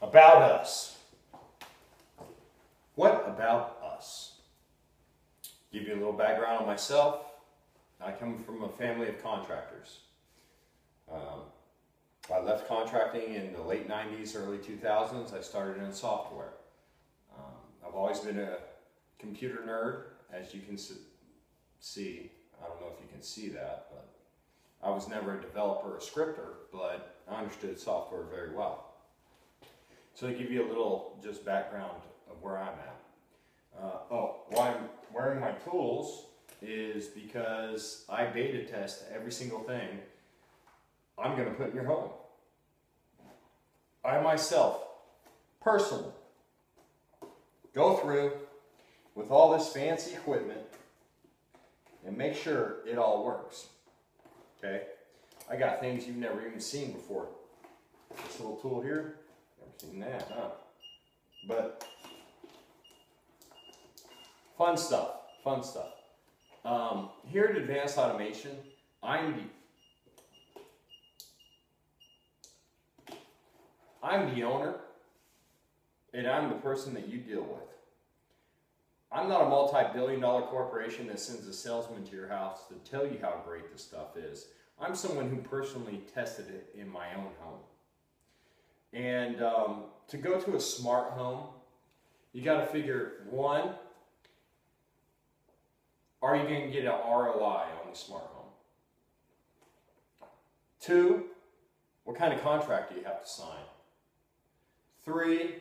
About us. What about us? Give you a little background on myself. I come from a family of contractors. I left contracting in the late 90s, early 2000s. I started in software. I've always been a computer nerd, as you can see. I don't know if you can see that, but I was never a developer or scripter, but I understood software very well. So to give you a little just background of where I'm at. Why I'm wearing my tools is because I beta test every single thing I'm going to put in your home. I myself, personally, go through with all this fancy equipment and make sure it all works. Okay? I got things you've never even seen before. This little tool here, never seen that, huh? But fun stuff, fun stuff. Here at Advanced Automation, I'm the owner, and I'm the person that you deal with. I'm not a multi-billion-dollar corporation that sends a salesman to your house to tell you how great this stuff is. I'm someone who personally tested it in my own home. And to go to a smart home, you got to figure, one, are you going to get an ROI on the smart home? Two, what kind of contract do you have to sign? Three,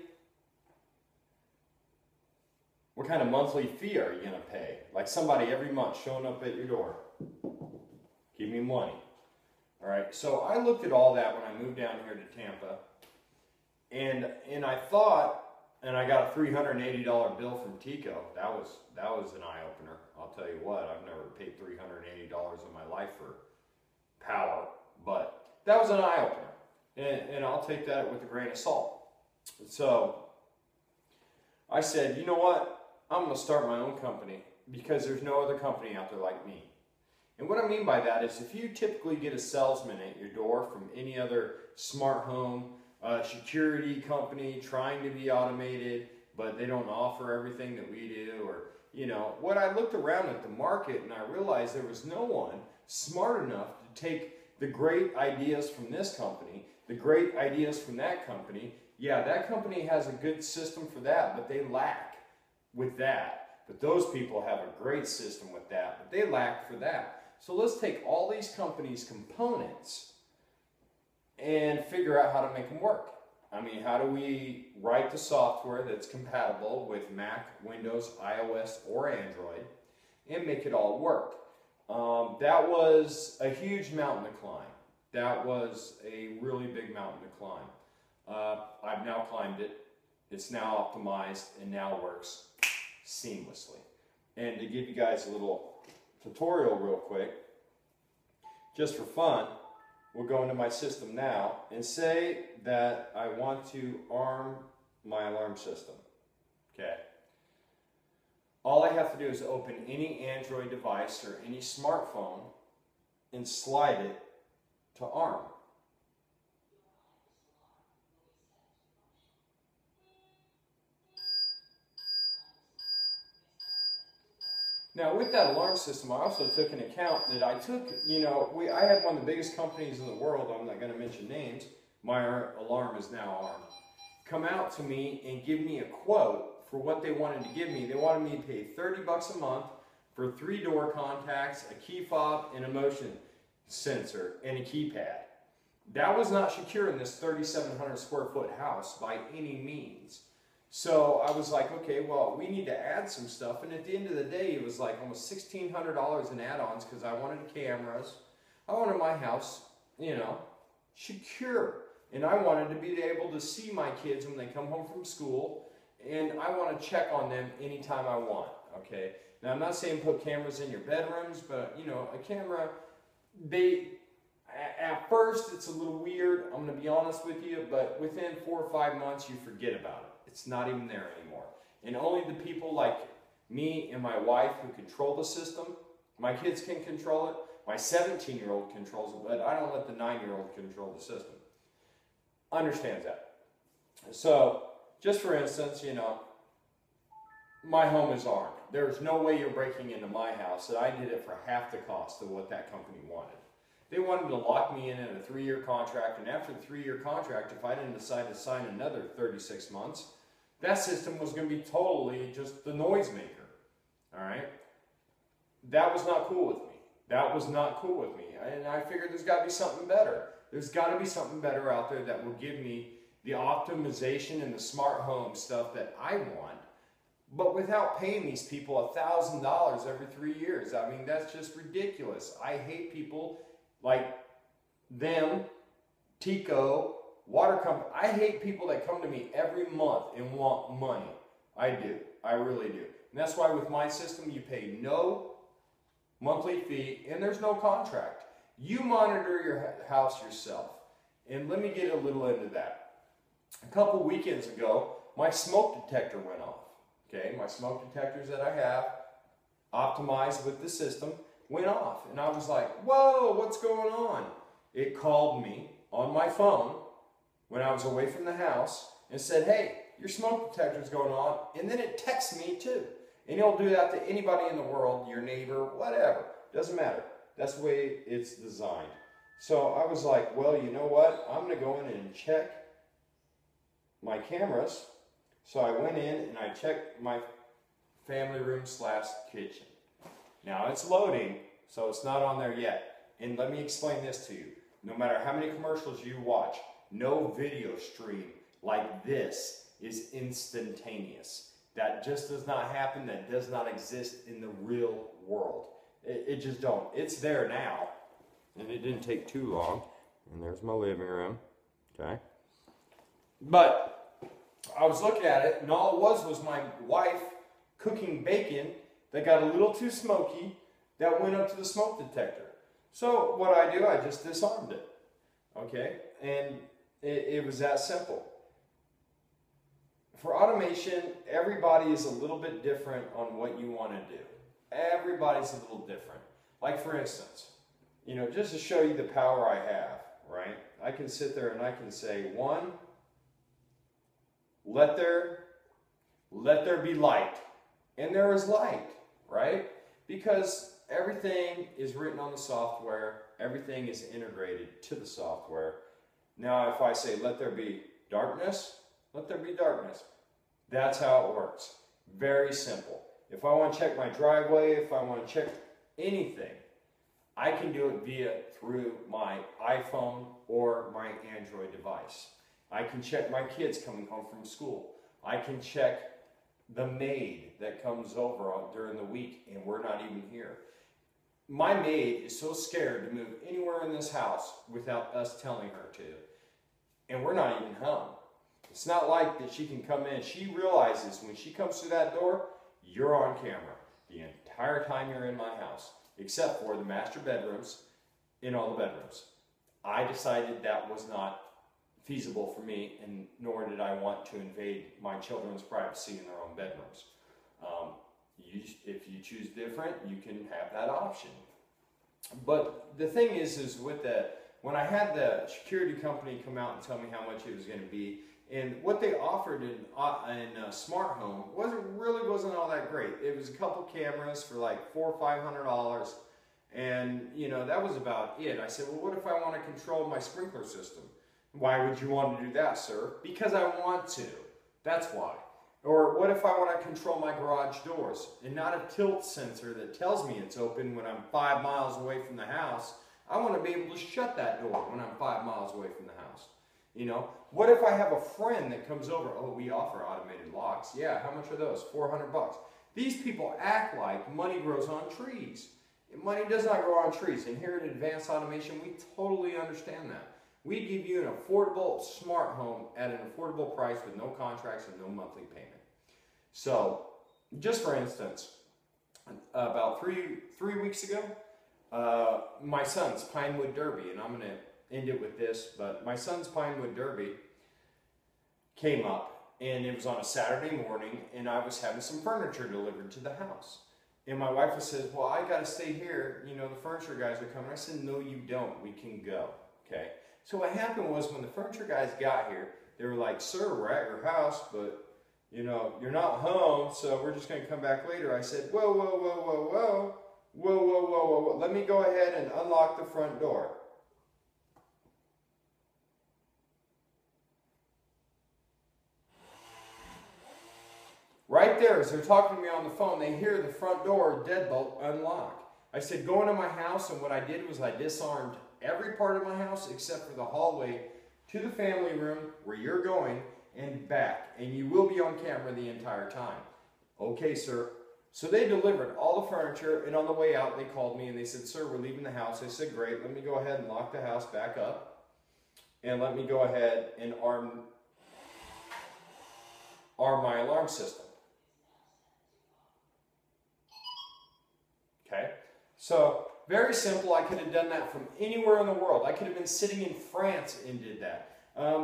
what kind of monthly fee are you going to pay? Like somebody every month showing up at your door. Give me money. All right, so I looked at all that when I moved down here to Tampa. And I thought, and I got a $380 bill from Tico. That was an eye-opener. I'll tell you what, I've never paid $380 in my life for power. But that was an eye-opener. And I'll take that with a grain of salt. So I said, you know what? I'm going to start my own company because there's no other company out there like me. And what I mean by that is if you typically get a salesman at your door from any other smart home, security company trying to be automated, but they don't offer everything that we do, or, you know, what I looked around at the market and I realized there was no one smart enough to take the great ideas from this company, the great ideas from that company. Yeah, that company has a good system for that, but they lack with that. But those people have a great system with that, but they lack for that. So let's take all these companies' components and figure out how to make them work. I mean, how do we write the software that's compatible with Mac, Windows, iOS, or Android and make it all work? That was a huge mountain to climb. That was a really big mountain to climb. I've now climbed it. It's now optimized and now works seamlessly. And to give you guys a little tutorial real quick, just for fun, we'll go into my system now and say that I want to arm my alarm system. Okay. All I have to do is open any Android device or any smartphone and slide it to arm. Now, with that alarm system, I also took into account that I had one of the biggest companies in the world, I'm not going to mention names, my alarm is now armed, come out to me and give me a quote for what they wanted to give me. They wanted me to pay $30 a month for 3 door contacts, a key fob, and a motion sensor, and a keypad. That was not secure in this 3,700 square foot house by any means. So I was like, okay, well, we need to add some stuff. And at the end of the day, it was like almost $1,600 in add-ons because I wanted cameras. I wanted my house, you know, secure. And I wanted to be able to see my kids when they come home from school. And I want to check on them anytime I want, okay? Now, I'm not saying put cameras in your bedrooms, but, you know, a camera, at first, it's a little weird, I'm going to be honest with you, but within 4 or 5 months, you forget about it. It's not even there anymore. And only the people like me and my wife who control the system, my kids can control it, my 17-year-old controls it, but I don't let the 9-year-old control the system. Understands that. So, just for instance, you know, my home is armed. There's no way you're breaking into my house, and I did it for half the cost of what that company wanted. They wanted to lock me in a 3-year contract, and after the 3-year contract, if I didn't decide to sign another 36 months, that system was going to be totally just the noisemaker. All right? That was not cool with me. That was not cool with me. And I figured there's got to be something better. There's got to be something better out there that will give me the optimization and the smart home stuff that I want, but without paying these people $1,000 every 3 years. I mean, that's just ridiculous. I hate people like them, Tico, Water Company. I hate people that come to me every month and want money. I do. I really do. And that's why with my system, you pay no monthly fee and there's no contract. You monitor your house yourself. And let me get a little into that. A couple weekends ago, my smoke detector went off. Okay, my smoke detectors that I have, optimized with the system, went off. And I was like, whoa, what's going on? It called me on my phone when I was away from the house and said, hey, your smoke detector's going on. And then it texts me too. And it'll do that to anybody in the world, your neighbor, whatever. Doesn't matter. That's the way it's designed. So I was like, well, you know what? I'm going to go in and check my cameras. So I went in and I checked my family room / kitchen. Now it's loading, so it's not on there yet. And let me explain this to you. No matter how many commercials you watch, no video stream like this is instantaneous. That just does not happen. That does not exist in the real world. It just don't. It's there now. And it didn't take too long. And there's my living room. Okay. But I was looking at it, and all it was my wife cooking bacon that got a little too smoky that went up to the smoke detector. So what I do, I just disarmed it. Okay? And it was that simple. For automation, everybody is a little bit different on what you want to do. Everybody's a little different. Like for instance, you know, just to show you the power I have, right? I can sit there and I can say, 1, let there be light. And there is light, right? Because everything is written on the software. Everything is integrated to the software. Now, if I say, let there be darkness, let there be darkness. That's how it works. Very simple. If I want to check my driveway, if I want to check anything, I can do it through my iPhone or my Android device. I can check my kids coming home from school. I can check the maid that comes over during the week and we're not even here. My maid is so scared to move anywhere in this house without us telling her to. And we're not even home. It's not like that she can come in. She realizes when she comes through that door, you're on camera the entire time you're in my house, except for the master bedrooms in all the bedrooms. I decided that was not feasible for me, and nor did I want to invade my children's privacy in their own bedrooms. If you choose different, you can have that option. But the thing is with when I had the security company come out and tell me how much it was going to be, and what they offered in Smart Home wasn't all that great. It was a couple cameras for like $400 or $500, and you know that was about it. I said, well, what if I want to control my sprinkler system? Why would you want to do that, sir? Because I want to. That's why. Or what if I want to control my garage doors and not a tilt sensor that tells me it's open when I'm 5 miles away from the house? I want to be able to shut that door when I'm 5 miles away from the house. You know, what if I have a friend that comes over? Oh, we offer automated locks. Yeah, how much are those? $400. These people act like money grows on trees. Money does not grow on trees. And here at Advanced Automation, we totally understand that. We give you an affordable smart home at an affordable price with no contracts and no monthly payment. So, just for instance, about three weeks ago, my son's Pinewood Derby, and I'm going to end it with this, but my son's Pinewood Derby came up, and it was on a Saturday morning, and I was having some furniture delivered to the house. And my wife says, well, I got to stay here. You know, the furniture guys are coming. I said, no, you don't. We can go. Okay. So what happened was when the furniture guys got here, They were like, sir, we're at your house, but you know, you're not home, so we're just going to come back later. I said, whoa, whoa, whoa, whoa, whoa, whoa, whoa, whoa, whoa, whoa. Let me go ahead and unlock the front door. Right there, as they're talking to me on the phone, they hear the front door deadbolt unlock. I said, go into my house, and what I did was I disarmed every part of my house except for the hallway to the family room where you're going and back, and you will be on camera the entire time. Okay, sir. So they delivered all the furniture, and on the way out, they called me and they said, sir, we're leaving the house. I said, great, let me go ahead and lock the house back up, and let me go ahead and arm my alarm system. Okay, so very simple. I could have done that from anywhere in the world. I could have been sitting in France and did that.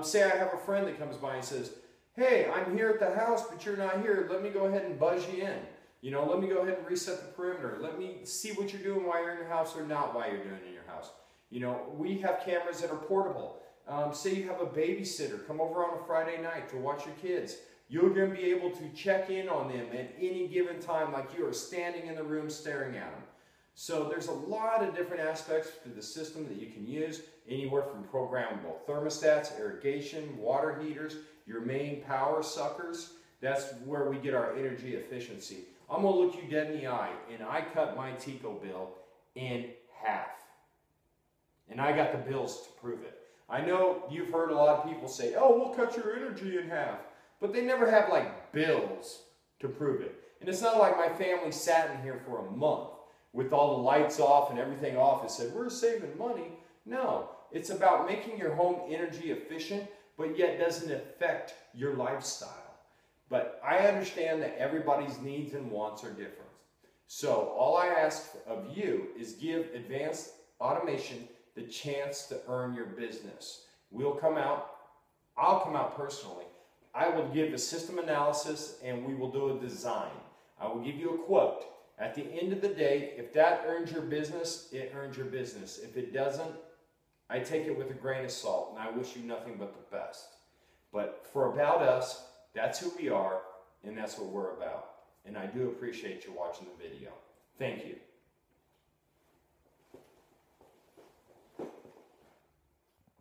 Say I have a friend that comes by and says, hey, I'm here at the house, but you're not here. Let me go ahead and buzz you in. You know, let me go ahead and reset the perimeter. Let me see what you're doing while you're in your house or not while you're doing it in your house. You know, we have cameras that are portable. Say you have a babysitter come over on a Friday night to watch your kids. You're going to be able to check in on them at any given time like you are standing in the room staring at them. So there's a lot of different aspects to the system that you can use, anywhere from programmable thermostats, irrigation, water heaters, your main power suckers. That's where we get our energy efficiency. I'm going to look you dead in the eye, and I cut my TECO bill in half. And I got the bills to prove it. I know you've heard a lot of people say, oh, we'll cut your energy in half. But they never have like bills to prove it. And it's not like my family sat in here for a month with all the lights off and everything off and said, we're saving money. No, it's about making your home energy efficient, but yet doesn't affect your lifestyle. But I understand that everybody's needs and wants are different. So all I ask of you is give Advanced Automation the chance to earn your business. We'll come out, I'll come out personally. I will give a system analysis and we will do a design. I will give you a quote. At the end of the day, if that earns your business, it earns your business. If it doesn't, I take it with a grain of salt and I wish you nothing but the best. But for About Us, that's who we are and that's what we're about. And I do appreciate you watching the video. Thank you.